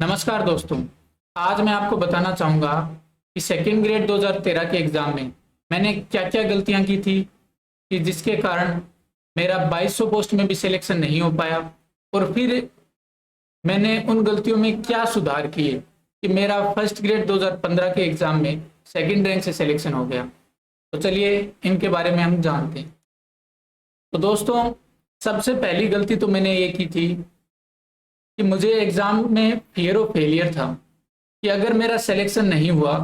नमस्कार दोस्तों। आज मैं आपको बताना चाहूँगा कि सेकेंड ग्रेड 2013 के एग्ज़ाम में मैंने क्या क्या गलतियाँ की थी कि जिसके कारण मेरा 2200 पोस्ट में भी सिलेक्शन नहीं हो पाया, और फिर मैंने उन गलतियों में क्या सुधार किए कि मेरा फर्स्ट ग्रेड 2015 के एग्ज़ाम में सेकेंड रैंक से सिलेक्शन हो गया। तो चलिए इनके बारे में हम जानते हैं। तो दोस्तों, सबसे पहली गलती तो मैंने ये की थी कि मुझे एग्ज़ाम में फियर ऑफ फेलियर था कि अगर मेरा सिलेक्शन नहीं हुआ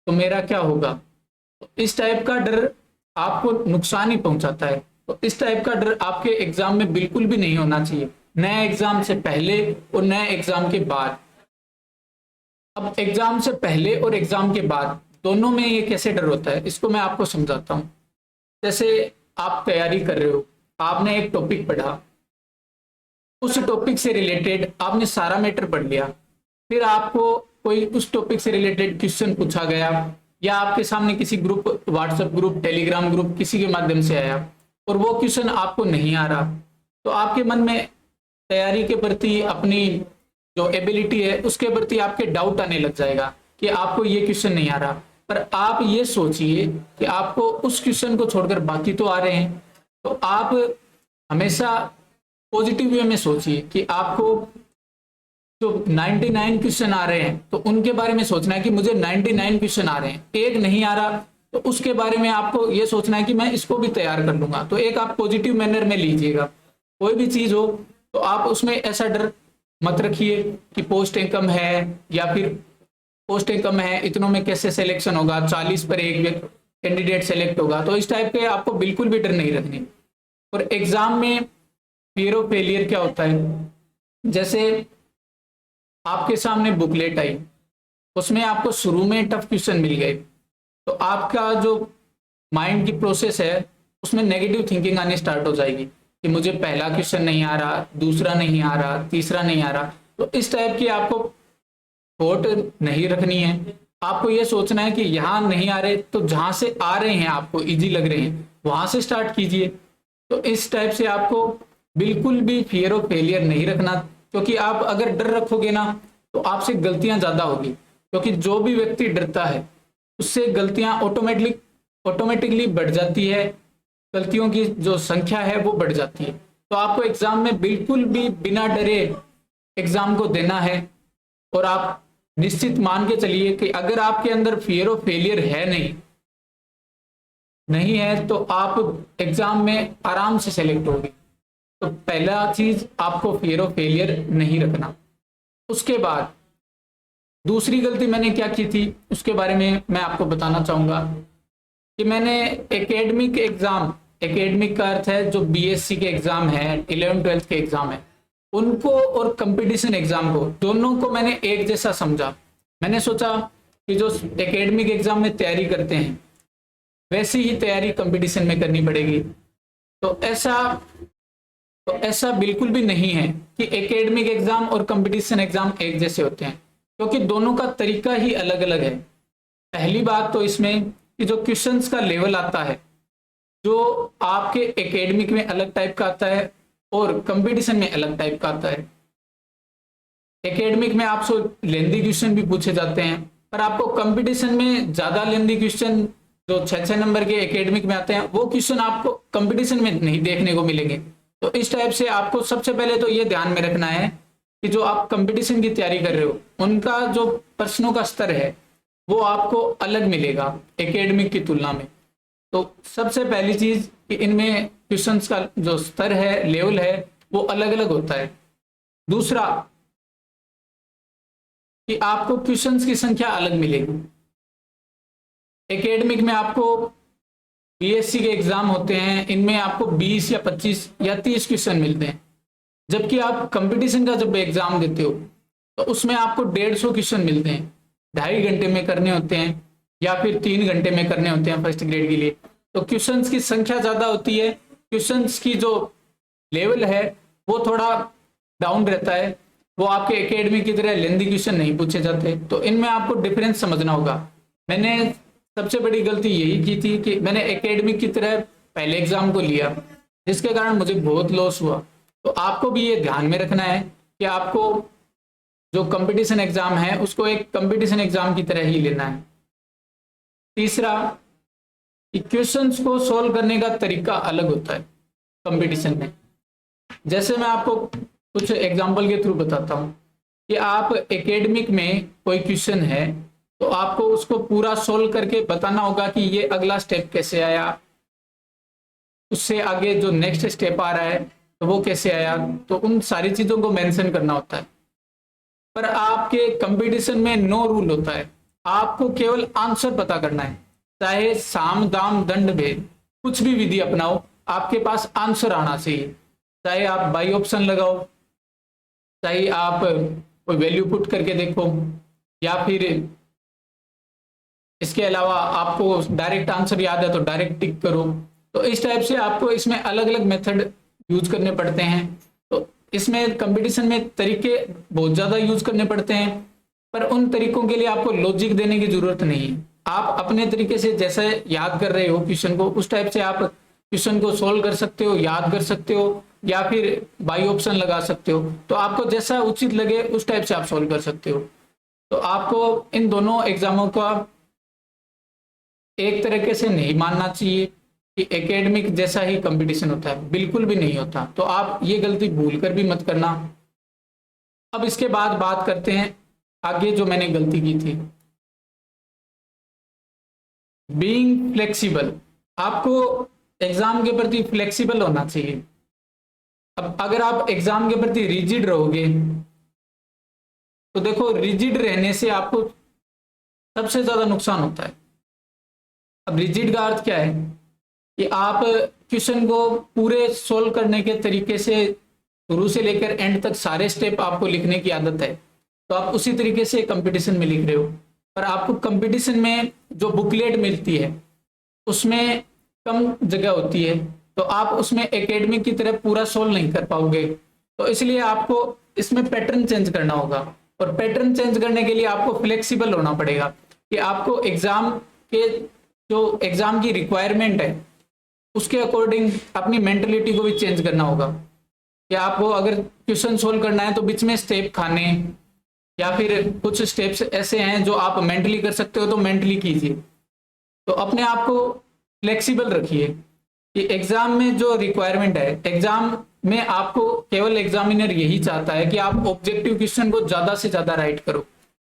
तो मेरा क्या होगा। तो इस टाइप का डर आपको नुकसान ही पहुंचाता है। तो इस टाइप का डर आपके एग्जाम में बिल्कुल भी नहीं होना चाहिए, नए एग्जाम से पहले और नए एग्जाम के बाद। अब एग्जाम से पहले और एग्जाम के बाद दोनों में ये कैसे डर होता है, इसको मैं आपको समझाता हूँ। जैसे आप तैयारी कर रहे हो, आपने एक टॉपिक पढ़ा, उस टॉपिक से रिलेटेड आपने सारा मैटर पढ़ लिया, फिर आपको कोई उस टॉपिक से रिलेटेड क्वेश्चन पूछा गया या आपके सामने किसी group, WhatsApp group, Telegram group, किसी के माध्यम से आया और वो क्वेश्चन आपको नहीं आ रहा, तो आपके मन में तैयारी के प्रति, अपनी जो एबिलिटी है उसके प्रति आपके डाउट आने लग जाएगा कि आपको ये क्वेश्चन नहीं आ रहा। पर आप ये सोचिए कि आपको उस क्वेश्चन को छोड़कर बाकी तो आ रहे हैं। तो आप हमेशा पॉजिटिव वे में सोचिए कि आपको जो 99 क्वेश्चन आ रहे हैं तो उनके बारे में सोचना है कि मुझे 99 क्वेश्चन आ रहे हैं, एक नहीं आ रहा तो उसके बारे में आपको ये सोचना है कि मैं इसको भी तैयार कर लूंगा। तो एक आप पॉजिटिव मैनर में लीजिएगा। कोई भी चीज हो तो आप उसमें ऐसा डर मत रखिए कि पोस्टें कम है या फिर पोस्टें कम है, इतनों में कैसे सिलेक्शन होगा, 40 पर एक कैंडिडेट सेलेक्ट होगा। तो इस टाइप के आपको बिल्कुल भी डर नहीं रखनी। और एग्जाम में फियर ऑफ फेलियर क्या होता है, जैसे आपके सामने बुकलेट आई, उसमें आपको शुरू में टफ क्वेश्चन मिल गए, तो आपका जो माइंड की प्रोसेस है उसमें नेगेटिव थिंकिंग आनी स्टार्ट हो जाएगी कि मुझे पहला क्वेश्चन नहीं आ रहा, दूसरा नहीं आ रहा, तीसरा नहीं आ रहा। तो इस टाइप की आपको थॉट नहीं रखनी है। आपको ये सोचना है कि यहाँ नहीं आ रहे तो जहां से आ रहे हैं आपको इजी लग रहे हैं वहां से स्टार्ट कीजिए। तो इस टाइप से आपको बिल्कुल भी फियर ऑफ फेलियर नहीं रखना, क्योंकि आप अगर डर रखोगे ना तो आपसे गलतियां ज्यादा होगी, क्योंकि जो भी व्यक्ति डरता है उससे गलतियां ऑटोमेटिकली बढ़ जाती है, गलतियों की जो संख्या है वो बढ़ जाती है। तो आपको एग्जाम में बिल्कुल भी बिना डरे एग्जाम को देना है। और आप निश्चित मान के चलिए कि अगर आपके अंदर फियर ऑफ फेलियर है नहीं है तो आप एग्जाम में आराम से सेलेक्ट होगे। तो पहला चीज आपको फियर ऑफ फेलियर नहीं रखना। उसके बाद दूसरी गलती मैंने क्या की थी उसके बारे में मैं आपको बताना चाहूंगा कि मैंने एकेडमिक का अर्थ है जो बीएससी के एग्जाम है, 11th-12th के एग्जाम है, उनको और कंपटीशन एग्जाम को, दोनों को मैंने एक जैसा समझा। मैंने सोचा कि जो एकेडमिक एग्जाम में तैयारी करते हैं वैसी ही तैयारी कंपटीशन में करनी पड़ेगी। तो ऐसा बिल्कुल भी नहीं है कि एकेडमिक एग्जाम और कंपटीशन एग्जाम एक जैसे होते हैं, क्योंकि दोनों का तरीका ही अलग अलग है। पहली बात तो इसमें कि जो क्वेश्चंस का लेवल आता है, जो आपके एकेडमिक में अलग टाइप का आता है और कंपटीशन में अलग टाइप का आता है। एकेडमिक में आपसे लेंदी क्वेश्चन भी पूछे जाते हैं, पर आपको कंपटीशन में ज्यादा लेंदी क्वेश्चन जो 6-6 नंबर के एकेडमिक में आते हैं वो क्वेश्चन आपको कंपटीशन में नहीं देखने को मिलेंगे। तो इस टाइप से आपको सबसे पहले तो ये ध्यान में रखना है कि जो आप कंपटीशन की तैयारी कर रहे हो उनका जो प्रश्नों का स्तर है वो आपको अलग मिलेगा एकेडमिक की तुलना में। तो सबसे पहली चीज कि इनमें क्वेश्चंस का जो स्तर है, लेवल है, वो अलग अलग होता है। दूसरा कि आपको क्वेश्चंस की संख्या अलग मिलेगी। एकेडमिक में आपको बीएससी के एग्जाम होते हैं, इनमें आपको 20 या 25 या 30 क्वेश्चन मिलते हैं, जबकि आप कंपटीशन का जब एग्जाम देते हो तो उसमें आपको 150 क्वेश्चन मिलते हैं, 2.5 घंटे में करने होते हैं या फिर 3 घंटे में करने होते हैं फर्स्ट ग्रेड के लिए। तो क्वेश्चंस की संख्या ज्यादा होती है, क्वेश्चंस की जो लेवल है वो थोड़ा डाउन रहता है, वो आपके एकेडमिक की तरह लेंदी क्वेश्चन नहीं पूछे जाते। तो इनमें आपको डिफरेंस समझना होगा। मैंने सबसे बड़ी गलती यही की थी कि मैंने एकेडमिक की तरह पहले एग्जाम को लिया, जिसके कारण मुझे बहुत लॉस हुआ। तो आपको भी ये ध्यान में रखना है कि आपको जो कंपटीशन एग्जाम है उसको एक कंपटीशन एग्जाम की तरह ही लेना है। तीसरा, क्वेश्चंस को सोल्व करने का तरीका अलग होता है कंपटीशन में। जैसे मैं आपको कुछ एग्जांपल के थ्रू बताता हूँ कि आप एकेडमिक में कोई क्वेश्चन है तो आपको उसको पूरा सोल्व करके बताना होगा कि ये अगला स्टेप कैसे आया, उससे आगे जो नेक्स्ट स्टेप आ रहा है तो वो कैसे आया, तो उन सारी चीजों को मेंशन करना होता है। पर आपके कंपटीशन में नो रूल होता है, आपको केवल आंसर पता करना है। चाहे साम दाम दंड भेद कुछ भी विधि अपनाओ, आपके पास आंसर आना चाहिए। चाहे आप बाई ऑप्शन लगाओ, चाहे आप कोई वैल्यू पुट करके देखो, या फिर इसके अलावा आपको डायरेक्ट आंसर याद है तो डायरेक्ट टिक करो। तो इस टाइप से आपको इसमें अलग अलग मेथड यूज करने पड़ते हैं। तो इसमें कंपटीशन में तरीके बहुत ज्यादा यूज करने पड़ते हैं, पर उन तरीकों के लिए आपको लॉजिक देने की जरूरत नहीं है। आप अपने तरीके से जैसे याद कर रहे हो क्वेश्चन को, उस टाइप से आप क्वेश्चन को सोल्व कर सकते हो, याद कर सकते हो, या फिर बाई ऑप्शन लगा सकते हो। तो आपको जैसा उचित लगे उस टाइप से आप सोल्व कर सकते हो। तो आपको इन दोनों एग्जामों का एक तरीके से नहीं मानना चाहिए कि एकेडमिक जैसा ही कंपटीशन होता है, बिल्कुल भी नहीं होता। तो आप ये गलती भूल कर भी मत करना। अब इसके बाद बात करते हैं आगे जो मैंने गलती की थी, बीइंग फ्लेक्सिबल। आपको एग्जाम के प्रति फ्लेक्सिबल होना चाहिए। अब अगर आप एग्जाम के प्रति रिजिड रहोगे तो देखो, रिजिड रहने से आपको सबसे ज्यादा नुकसान होता है। अब रिजिड का अर्थ क्या है कि आप क्वेश्चन को पूरे सोल्व करने के तरीके से शुरू से लेकर एंड तक सारे स्टेप आपको लिखने की आदत है, तो आप उसी तरीके से कंपटीशन में लिख रहे हो। पर आपको कंपटीशन में जो बुकलेट मिलती है उसमें कम जगह होती है, तो आप उसमें एकेडमिक की तरह पूरा सोल्व नहीं कर पाओगे। तो इसलिए आपको इसमें पैटर्न चेंज करना होगा, और पैटर्न चेंज करने के लिए आपको फ्लेक्सिबल होना पड़ेगा कि आपको एग्जाम के जो एग्जाम की रिक्वायरमेंट है उसके अकॉर्डिंग अपनी मेंटलिटी को भी चेंज करना होगा। कि आपको अगर क्वेश्चन सोल्व करना है तो बीच में स्टेप खाने, या फिर कुछ स्टेप्स ऐसे हैं जो आप मेंटली कर सकते हो तो मेंटली कीजिए। तो अपने आप को फ्लेक्सिबल रखिए कि एग्जाम में जो रिक्वायरमेंट है, एग्जाम में आपको केवल एग्जामिनर यही चाहता है कि आप ऑब्जेक्टिव क्वेश्चन को ज्यादा से ज्यादा राइट करो,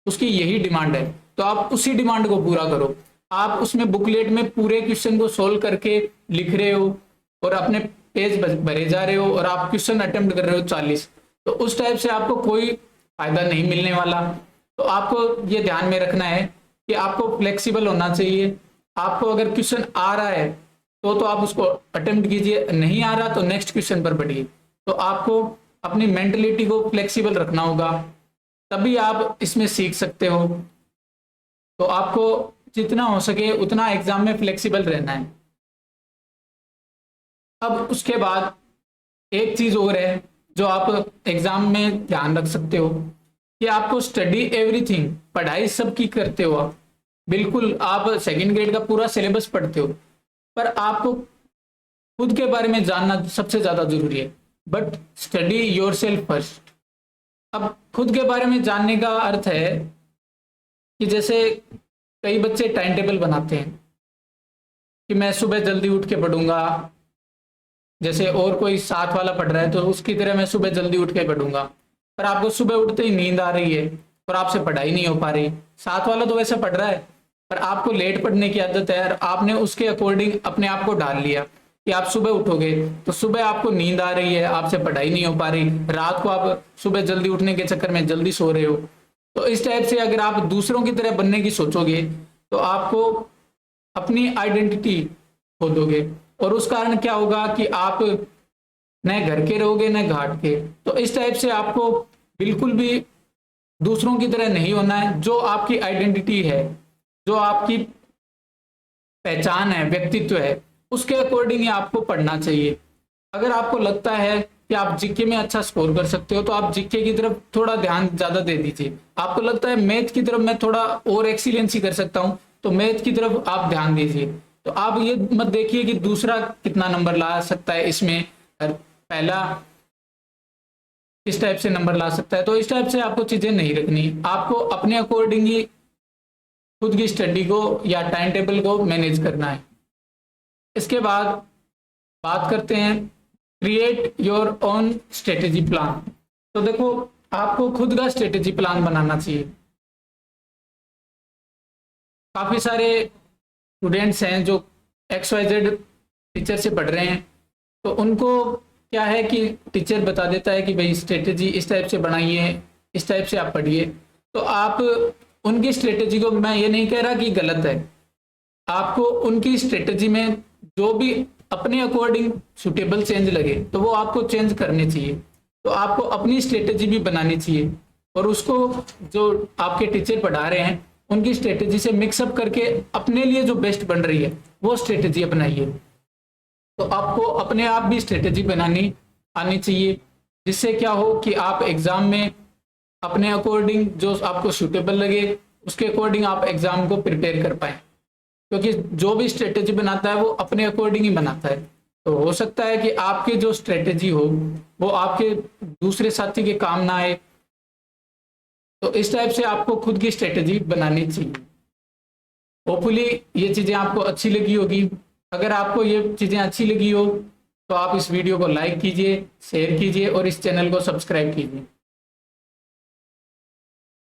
उसकी यही डिमांड है। तो आप उसी डिमांड को पूरा करो। आप उसमें बुकलेट में पूरे क्वेश्चन को सोल्व करके लिख रहे हो और अपने पेज भरे जा रहे हो और आप क्वेश्चन अटेम्प्ट कर रहे हो 40, तो उस टाइप से आपको कोई फायदा नहीं मिलने वाला। तो आपको ये ध्यान में रखना है कि आपको फ्लेक्सिबल होना चाहिए। आपको अगर क्वेश्चन आ रहा है तो आप उसको अटेम्प्ट कीजिए, नहीं आ रहा तो नेक्स्ट क्वेश्चन पर बढ़िए। तो आपको अपनी मेंटलिटी को फ्लेक्सिबल रखना होगा, तभी आप इसमें सीख सकते हो। तो आपको जितना हो सके उतना एग्जाम में फ्लेक्सिबल रहना है। अब उसके बाद एक चीज और है जो आप एग्जाम में ध्यान रख सकते हो कि आपको स्टडी एवरीथिंग, पढ़ाई सबकी करते हो आप, बिल्कुल आप सेकंड ग्रेड का पूरा सिलेबस पढ़ते हो, पर आपको खुद के बारे में जानना सबसे ज्यादा जरूरी है। But study yourself first. अब खुद के बारे में जानने का अर्थ है कि जैसे कई बच्चे टाइम टेबल बनाते हैं कि मैं सुबह जल्दी उठ के पढ़ूंगा, जैसे और कोई साथ वाला पढ़ रहा है तो उसकी तरह मैं सुबह जल्दी उठ के पढ़ूंगा, पर आपको सुबह उठते ही नींद आ रही है और आपसे पढ़ाई नहीं हो पा रही। साथ वाला तो वैसे पढ़ रहा है पर आपको लेट पढ़ने की आदत है, और आपने उसके अकॉर्डिंग अपने आप को ढाल लिया कि आप सुबह उठोगे तो सुबह आपको नींद आ रही है, आपसे पढ़ाई नहीं हो पा रही, रात को आप सुबह जल्दी उठने के चक्कर में जल्दी सो रहे हो। तो इस टाइप से अगर आप दूसरों की तरह बनने की सोचोगे तो आपको अपनी आइडेंटिटी खो दोगे, और उस कारण क्या होगा कि आप न घर के रहोगे न घाट के। तो इस टाइप से आपको बिल्कुल भी दूसरों की तरह नहीं होना है। जो आपकी आइडेंटिटी है, जो आपकी पहचान है, व्यक्तित्व है, उसके अकॉर्डिंग ही आपको पढ़ना चाहिए। अगर आपको लगता है कि आप जीके में अच्छा स्कोर कर सकते हो तो आप जीके की तरफ थोड़ा ध्यान ज्यादा दे दीजिए। आपको लगता है मैथ की तरफ मैं थोड़ा और एक्सीलेंसी कर सकता हूं तो मैथ की तरफ आप ध्यान दीजिए। तो आप ये मत देखिए कि दूसरा कितना नंबर ला सकता है इसमें, पहला इस टाइप से नंबर ला सकता है। तो इस टाइप से आपको चीज़ें नहीं रखनी, आपको अपने अकॉर्डिंग ही खुद की स्टडी को या टाइम टेबल को मैनेज करना है। इसके बाद बात करते हैं create your own strategy plan. तो देखो, आपको खुद का स्ट्रेटेजी प्लान बनाना चाहिए। काफ़ी सारे स्टूडेंट्स हैं जो XYZ टीचर से पढ़ रहे हैं, तो उनको क्या है कि टीचर बता देता है कि भाई स्ट्रेटेजी इस टाइप से बनाइए, इस टाइप से आप पढ़िए। तो आप उनकी स्ट्रेटेजी को, मैं ये नहीं कह रहा कि गलत है, आपको उनकी स्ट्रेटेजी में जो भी अपने अकॉर्डिंग सुटेबल चेंज लगे तो वो आपको चेंज करने चाहिए। तो आपको अपनी स्ट्रेटेजी भी बनानी चाहिए और उसको जो आपके टीचर पढ़ा रहे हैं उनकी स्ट्रेटेजी से मिक्सअप करके अपने लिए जो बेस्ट बन रही है वो स्ट्रेटेजी अपनाइए। तो आपको अपने आप भी स्ट्रेटेजी बनानी आनी चाहिए, जिससे क्या हो कि आप एग्जाम में अपने अकॉर्डिंग जो आपको सूटेबल लगे उसके अकॉर्डिंग आप एग्जाम को प्रिपेयर कर पाए। क्योंकि जो भी स्ट्रेटेजी बनाता है वो अपने अकॉर्डिंग ही बनाता है। तो हो सकता है कि आपकी जो स्ट्रेटेजी हो वो आपके दूसरे साथी के काम ना आए। तो इस टाइप से आपको खुद की स्ट्रेटेजी बनानी चाहिए। होपफुली ये चीज़ें आपको अच्छी लगी होगी। अगर आपको ये चीज़ें अच्छी लगी हो तो आप इस वीडियो को लाइक कीजिए, शेयर कीजिए और इस चैनल को सब्सक्राइब कीजिए।